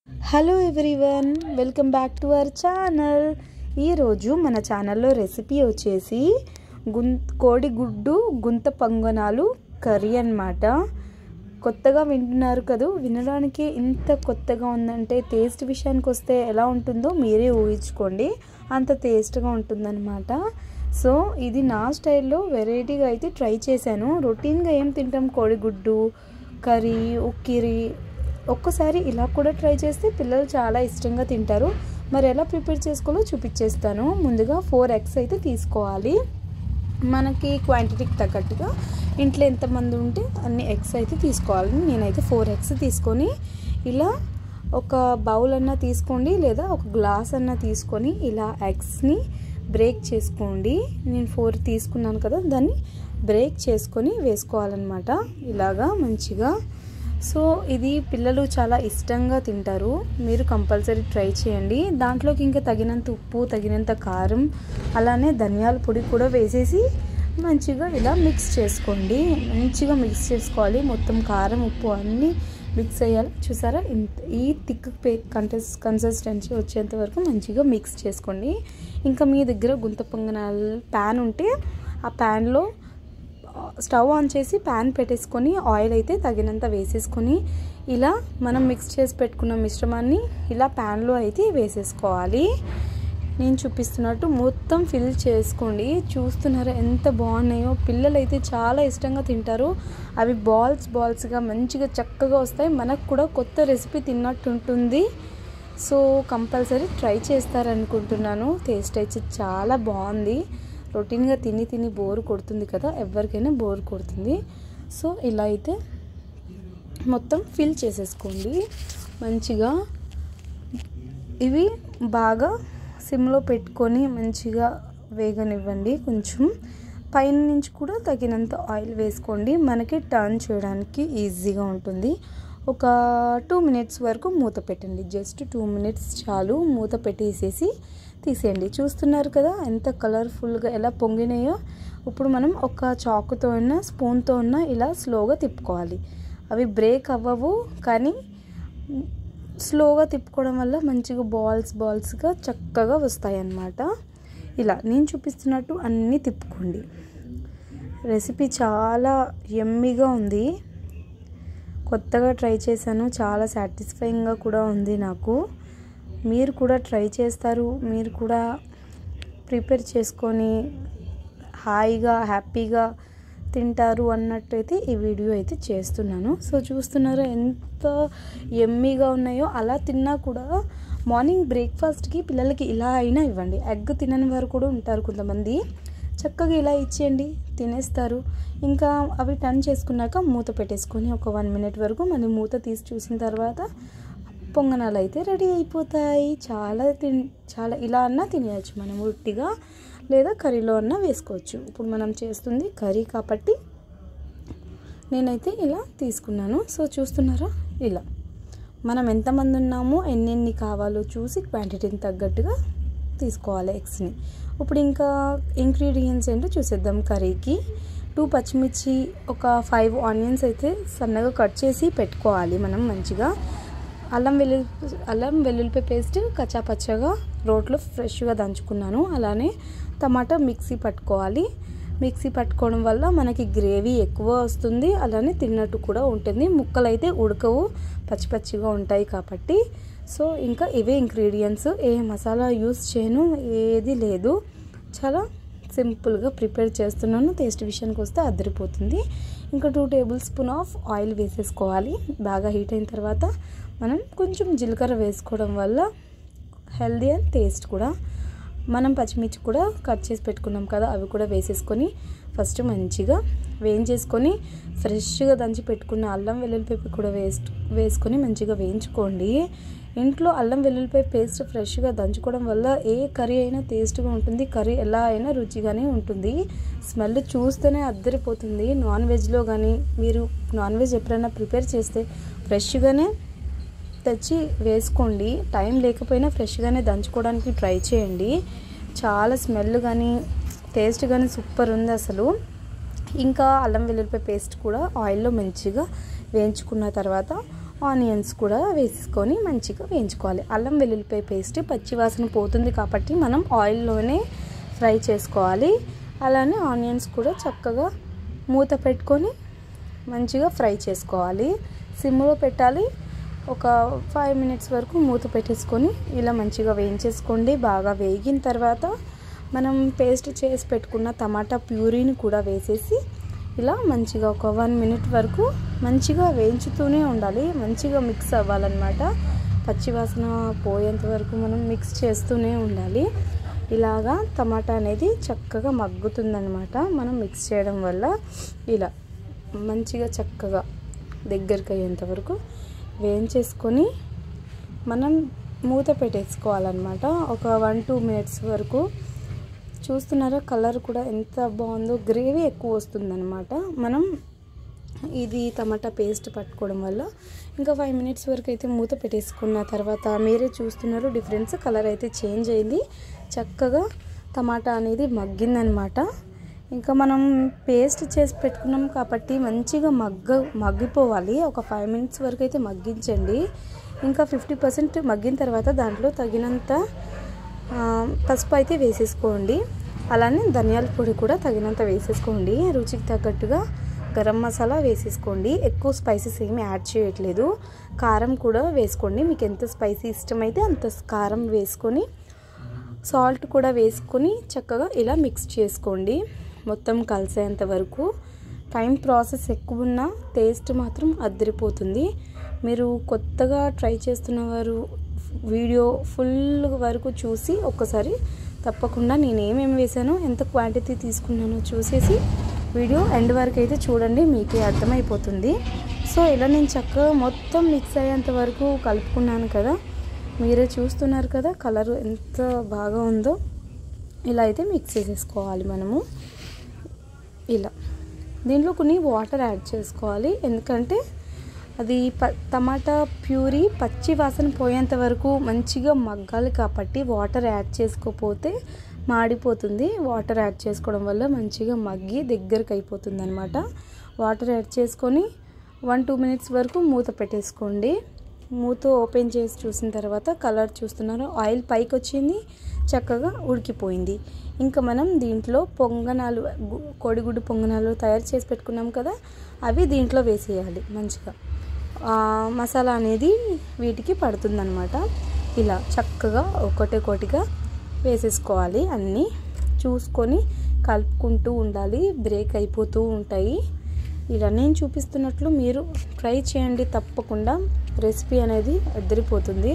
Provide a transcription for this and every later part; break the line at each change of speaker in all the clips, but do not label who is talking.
Hello everyone, welcome back to our channel. ఈరోజు మన ఛానల్లో రెసిపీ వచ్చేసి కోడిగుడ్డు గుంత పొంగనాలు కర్రీ అన్నమాట. కొత్తగా వింటున్నారు కదా, వినడానికి ఇంత కొత్తగా ఉందంటే టేస్ట్ విషయానికి వస్తే ఎలా ఉంటుందో మీరే ఊహించుకోండి, అంత టేస్ట్గా ఉంటుందన్నమాట. సో ఇది నా స్టైల్లో వెరైటీగా అయితే ట్రై చేశాను. రొటీన్గా ఏం తింటాం, కోడిగుడ్డు కర్రీ, ఉక్కిరి. ఒక్కసారి ఇలా కూడా ట్రై చేస్తే పిల్లలు చాలా ఇష్టంగా తింటారు. మరి ఎలా ప్రిపేర్ చేసుకోవాలో చూపించేస్తాను. ముందుగా 4 eggs అయితే తీసుకోవాలి. మనకి క్వాంటిటీకి తగ్గట్టుగా ఇంట్లో ఎంతమంది ఉంటే అన్ని ఎగ్స్ అయితే తీసుకోవాలి. నేనైతే 4 eggs తీసుకొని ఇలా ఒక బౌల్ అన్నా తీసుకోండి, లేదా ఒక గ్లాస్ అన్నా తీసుకొని ఇలా ఎగ్స్ని బ్రేక్ చేసుకోండి. నేను 4 తీసుకున్నాను కదా, దాన్ని బ్రేక్ చేసుకొని వేసుకోవాలన్నమాట ఇలాగా మంచిగా. సో ఇది పిల్లలు చాలా ఇష్టంగా తింటారు, మీరు కంపల్సరీ ట్రై చేయండి. దాంట్లోకి ఇంకా తగినంత ఉప్పు, తగినంత కారం, అలానే ధనియాల పొడి కూడా వేసేసి మంచిగా ఇలా మిక్స్ చేసుకోండి. మంచిగా మిక్స్ చేసుకోవాలి, మొత్తం కారం ఉప్పు అన్నీ మిక్స్ అయ్యాలి. చూసారా, ఈ థిక్ కన్సిస్టెన్సీ వచ్చేంత వరకు మంచిగా మిక్స్ చేసుకోండి. ఇంకా మీ దగ్గర గుంత పొంగనాల ప్యాన్ ఉంటే ఆ ప్యాన్లో స్టవ్ ఆన్ చేసి ప్యాన్ పెట్టేసుకొని ఆయిల్ అయితే తగినంత వేసేసుకొని ఇలా మనం మిక్స్ చేసి పెట్టుకున్న మిశ్రమాన్ని ఇలా ప్యాన్లో అయితే వేసేసుకోవాలి. నేను చూపిస్తున్నట్టు మొత్తం ఫిల్ చేసుకోండి. చూస్తున్నారా ఎంత బాగున్నాయో, పిల్లలు అయితే చాలా ఇష్టంగా తింటారు. అవి బాల్స్గా మంచిగా చక్కగా వస్తాయి. మనకు కూడా కొత్త రెసిపీ తిన్నట్టు ఉంటుంది. సో కంపల్సరీ ట్రై చేస్తారనుకుంటున్నాను. టేస్ట్ అయితే చాలా బాగుంది. రొటీన్గా తిని బోర్ కొడుతుంది కదా, ఎవరికైనా బోర్ కొడుతుంది. సో ఇలా అయితే మొత్తం ఫిల్ చేసేసుకోండి మంచిగా. ఇవి బాగా సిమ్లో పెట్టుకొని మంచిగా వేగనివ్వండి. కొంచెం పైన నుంచి కూడా తగినంత ఆయిల్ వేసుకోండి, మనకి టర్న్ చేయడానికి ఈజీగా ఉంటుంది. ఒక 2 minutes వరకు మూత పెట్టండి. జస్ట్ 2 minutes చాలు. మూత పెట్టేసేసి తీసేయండి. చూస్తున్నారు కదా ఎంత కలర్ఫుల్గా ఎలా పొంగినాయో. ఇప్పుడు మనం ఒక చాకుతో ఉన్న స్పూన్తో ఉన్న ఇలా స్లోగా తిప్పుకోవాలి. అవి బ్రేక్ అవ్వవు, కానీ స్లోగా తిప్పుకోవడం వల్ల మంచిగా బాల్స్గా చక్కగా వస్తాయి అన్నమాట. ఇలా నేను చూపిస్తున్నట్టు అన్నీ తిప్పుకోండి. రెసిపీ చాలా యమ్మీగా ఉంది. కొత్తగా ట్రై చేశాను, చాలా సాటిస్ఫైయింగ్గా కూడా ఉంది నాకు. మీరు కూడా ట్రై చేస్తారు, మీరు కూడా ప్రిపేర్ చేసుకొని హాయిగా హ్యాపీగా తింటారు అన్నట్టయితే ఈ వీడియో అయితే చేస్తున్నాను. సో చూస్తున్నారా ఎంత యమ్మీగా ఉన్నాయో. అలా తిన్నా కూడా మార్నింగ్ బ్రేక్ఫాస్ట్కి పిల్లలకి ఇలా అయినా ఇవ్వండి. ఎగ్ తినని వారు కూడా ఉంటారు కొంతమంది, చక్కగా ఇలా ఇచ్చేయండి, తినేస్తారు. ఇంకా అవి టర్న్ చేసుకున్నాక మూత పెట్టేసుకొని ఒక 1 minute వరకు మళ్ళీ మూత తీసి చూసిన తర్వాత పొంగనాలు అయితే రెడీ అయిపోతాయి. చాలా ఇలా అన్నా తినేయచ్చు మనం ఉట్టిగా, లేదా కర్రీలో అన్నా వేసుకోవచ్చు. ఇప్పుడు మనం చేస్తుంది కర్రీ కాబట్టి నేనైతే ఇలా తీసుకున్నాను. సో చూస్తున్నారా, ఇలా మనం ఎంతమంది ఉన్నామో ఎన్నెన్ని కావాలో చూసి క్వాంటిటీని తగ్గట్టుగా తీసుకోవాలి ఎగ్స్ని. ఇప్పుడు ఇంకా ఇంగ్రీడియంట్స్ ఏంటో చూసేద్దాం. కర్రీకి 2 పచ్చిమిర్చి, ఒక 5 ఆనియన్స్ అయితే సన్నగా కట్ చేసి పెట్టుకోవాలి మనం మంచిగా. అల్లం వెల్లుల్లిపాయ పేస్ట్ కచ్చాపచ్చగా రోట్లో ఫ్రెష్గా దంచుకున్నాను. అలానే టమాటా మిక్సీ పట్టుకోవాలి. మిక్సీ పట్టుకోవడం వల్ల మనకి గ్రేవీ ఎక్కువ వస్తుంది, అలానే తిన్నట్టు కూడా ఉంటుంది. ముక్కలు అయితే ఉడకవు, పచ్చిగా ఉంటాయి కాబట్టి. సో ఇంకా ఇవే ఇంగ్రీడియంట్స్, ఏ మసాలా యూస్ చేయను, ఏది లేదు. చాలా సింపుల్గా ప్రిపేర్ చేస్తున్నాను. టేస్ట్ విషయానికి వస్తే అదిరిపోతుంది. ఇంకా 2 tablespoons ఆఫ్ ఆయిల్ వేసేసుకోవాలి. బాగా హీట్ అయిన తర్వాత మనం కొంచెం జీలకర్ర వేసుకోవడం వల్ల హెల్దీ అండ్ టేస్ట్ కూడా. మనం పచ్చిమిర్చి కూడా కట్ చేసి పెట్టుకున్నాం కదా, అవి కూడా వేసేసుకొని ఫస్ట్ మంచిగా వేయించేసుకొని ఫ్రెష్గా దంచి పెట్టుకున్న అల్లం వెల్లుల్లిపాయ కూడా వేసుకొని మంచిగా వేయించుకోండి. ఇంట్లో అల్లం వెల్లుల్లిపాయ పేస్ట్ ఫ్రెష్గా దంచుకోవడం వల్ల ఏ కర్రీ అయినా టేస్ట్గా ఉంటుంది, కర్రీ ఎలా అయినా రుచిగానే ఉంటుంది. స్మెల్ చూస్తేనే అద్దరిపోతుంది. నాన్ వెజ్లో కానీ మీరు నాన్ వెజ్ ఎప్పుడైనా ప్రిపేర్ చేస్తే ఫ్రెష్గానే తెచ్చి వేసుకోండి. టైం లేకపోయినా ఫ్రెష్గానే దంచుకోవడానికి ట్రై చేయండి. చాలా స్మెల్ కానీ టేస్ట్ కానీ సూపర్ ఉంది అసలు. ఇంకా అల్లం వెల్లుల్లిపాయ పేస్ట్ కూడా ఆయిల్లో మంచిగా వేయించుకున్న తర్వాత ఆనియన్స్ కూడా వేసుకొని మంచిగా వేయించుకోవాలి. అల్లం వెల్లుల్లిపాయ పేస్ట్ పచ్చివాసన పోతుంది కాబట్టి మనం ఆయిల్లోనే ఫ్రై చేసుకోవాలి. అలానే ఆనియన్స్ కూడా చక్కగా మూత పెట్టుకొని మంచిగా ఫ్రై చేసుకోవాలి. సిమ్లో పెట్టాలి. ఒక 5 మినిట్స్ వరకు మూత పెట్టేసుకొని ఇలా మంచిగా వేయించేసుకోండి. బాగా వేగిన తర్వాత మనం పేస్ట్ చేసి పెట్టుకున్న టమాటా ప్యూరీని కూడా వేసేసి ఇలా మంచిగా ఒక 1 మినిట్ వరకు మంచిగా వేయించుతూనే ఉండాలి. మంచిగా మిక్స్ అవ్వాలన్నమాట. పచ్చివాసన పోయేంత వరకు మనం మిక్స్ చేస్తూనే ఉండాలి. ఇలాగా టమాటా అనేది చక్కగా మగ్గుతుందన్నమాట. మనం మిక్స్ చేయడం వల్ల ఇలా మంచిగా చక్కగా దగ్గరికి అయ్యేంత వరకు వేయించేసుకొని మనం మూత పెట్టేసుకోవాలన్నమాట. ఒక 1-2 మినిట్స్ వరకు. చూస్తున్నారా కలర్ కూడా ఎంత బాగుందో, గ్రేవీ ఎక్కువ వస్తుందన్నమాట. మనం ఇది టమాటా పేస్ట్ పట్టుకోవడం వల్ల ఇంకా 5 మినిట్స్ వరకు అయితే మూత పెట్టేసుకున్న తర్వాత మీరే చూస్తున్నారు డిఫరెన్స్. కలర్ అయితే చేంజ్ అయింది. చక్కగా టమాటా అనేది మగ్గిందనమాట. ఇంకా మనం పేస్ట్ చేసి పెట్టుకున్నాం కాబట్టి మంచిగా మగ్గిపోవాలి. ఒక 5 మినిట్స్ వరకు అయితే మగ్గించండి. ఇంకా 50% మగ్గిన తర్వాత దాంట్లో తగినంత పసుపు అయితే వేసేసుకోండి. అలానే ధనియాల పొడి కూడా తగినంత వేసేసుకోండి. రుచికి తగ్గట్టుగా గరం మసాలా వేసేసుకోండి. ఎక్కువ స్పైసెస్ ఏమి యాడ్ చేయట్లేదు. కారం కూడా వేసుకోండి. మీకు ఎంత స్పైసీ ఇష్టమైతే అంత కారం వేసుకొని సాల్ట్ కూడా వేసుకొని చక్కగా ఇలా మిక్స్ చేసుకోండి. మొత్తం కలిసేంత వరకు. టైం ప్రాసెస్ ఎక్కువ ఉన్నా టేస్ట్ మాత్రం అదిరిపోతుంది. మీరు కొత్తగా ట్రై చేస్తున్న వారు వీడియో ఫుల్ వరకు చూసి ఒక్కసారి తప్పకుండా నేను ఏమేమి వేసానో ఎంత క్వాంటిటీ తీసుకున్నానో చూసేసి వీడియో ఎండ్ వరకు అయితే చూడండి. మీకే అర్థమైపోతుంది. సో ఇలా నేను చక్కగా మొత్తం మిక్స్ అయ్యేంత వరకు కలుపుకున్నాను కదా. మీరే చూస్తున్నారు కదా కలర్ ఎంత బాగా ఉందో. ఇలా అయితే మిక్స్ చేసేసుకోవాలి మనము. ఇలా దీంట్లో కొన్ని వాటర్ యాడ్ చేసుకోవాలి. ఎందుకంటే అది టమాటా ప్యూరీ పచ్చి వాసన పోయేంత వరకు మంచిగా మగ్గాలి కాబట్టి వాటర్ యాడ్ చేసుకోకపోతే మాడిపోతుంది. వాటర్ యాడ్ చేసుకోవడం వల్ల మంచిగా మగ్గి దగ్గరికి అయిపోతుంది అనమాట. వాటర్ యాడ్ చేసుకొని 1-2 మినిట్స్ వరకు మూత పెట్టేసుకోండి. మూత ఓపెన్ చేసి చూసిన తర్వాత కలర్ చూస్తున్నారు, ఆయిల్ పైకి వచ్చింది, చక్కగా ఉడికిపోయింది. ఇంకా మనం దీంట్లో పొంగనాలు, కోడిగుడ్డు పొంగనాలు తయారు చేసి పెట్టుకున్నాం కదా, అవి దీంట్లో వేసేయాలి. మంచిగా మసాలా అనేది వీటికి పడుతుందన్నమాట. ఇలా చక్కగా ఒకటిగా వేసేసుకోవాలి. అన్నీ చూసుకొని కలుపుకుంటూ ఉండాలి. బ్రేక్ అయిపోతూ ఉంటాయి. ఇలా నేను చూపిస్తున్నట్లు మీరు ట్రై చేయండి. తప్పకుండా రెసిపీ అనేది అదిరిపోతుంది.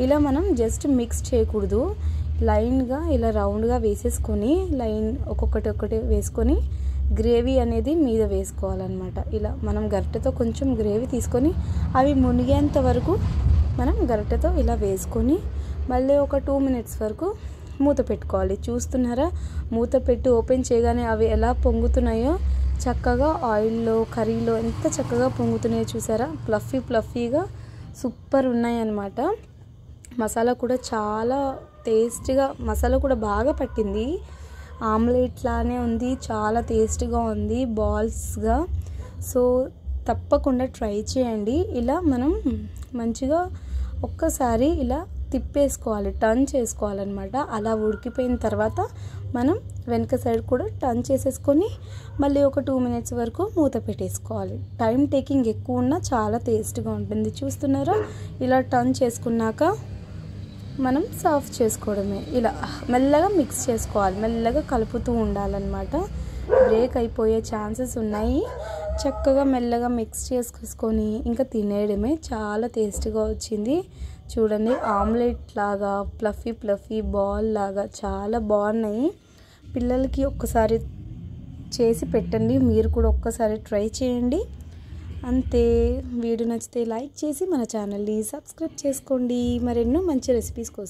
ఇలా మనం జస్ట్ మిక్స్ చేయకూడదు. లైన్గా ఇలా రౌండ్గా వేసేసుకొని ఒక్కొక్కటి వేసుకొని గ్రేవీ అనేది మీద వేసుకోవాలన్నమాట. ఇలా మనం గరిటెతో కొంచెం గ్రేవీ తీసుకొని అవి మునిగేంత వరకు మనం గరిటెతో ఇలా వేసుకొని మళ్ళీ ఒక 2 మినిట్స్ వరకు మూత పెట్టుకోవాలి. చూస్తున్నారా, మూత పెట్టి ఓపెన్ చేయగానే అవి ఎలా పొంగుతున్నాయో చక్కగా ఆయిల్లో, కర్రీలో ఎంత చక్కగా పొంగుతున్నాయో చూసారా. ఫ్లఫీగా సూపర్ ఉన్నాయి అన్నమాట. మసాలా కూడా చాలా టేస్టీగా, మసాలా కూడా బాగా పట్టింది. ఆమ్లెట్ లానే ఉంది, చాలా టేస్టీగా ఉంది, బాల్స్గా. సో తప్పకుండా ట్రై చేయండి. ఇలా మనం మంచిగా ఒక్కసారి ఇలా తిప్పేసుకోవాలి, టర్న్ చేసుకోవాలన్నమాట. అలా ఉడికిపోయిన తర్వాత మనం వెనక సైడ్ కూడా టర్న్ చేసేసుకొని మళ్ళీ ఒక 2 మినిట్స్ వరకు మూత పెట్టేసుకోవాలి. టైం టేకింగ్ ఎక్కువ ఉన్నా చాలా టేస్ట్గా ఉంటుంది. చూస్తున్నారా, ఇలా టర్న్ చేసుకున్నాక మనం సర్వ్ చేసుకోవడమే. ఇలా మెల్లగా మిక్స్ చేసుకోవాలి, మెల్లగా కలుపుతూ ఉండాలన్నమాట. బ్రేక్ అయిపోయే ఛాన్సెస్ ఉన్నాయి. చక్కగా మెల్లగా మిక్స్ చేసుకొని ఇంకా తినేయడమే. చాలా టేస్ట్గా వచ్చింది. చూడండి, ఆమ్లెట్ లాగా ఫ్లఫీ బాల్ లాగా చాలా బాగున్నాయి. పిల్లలకి ఒక్కసారి చేసి పెట్టండి. మీరు కూడా ఒక్కసారి ట్రై చేయండి. అంతే. వీడియో నచ్చితే లైక్ చేసి మన ఛానల్ని సబ్స్క్రైబ్ చేసుకోండి. మరెన్నో మంచి రెసిపీస్ కోసం.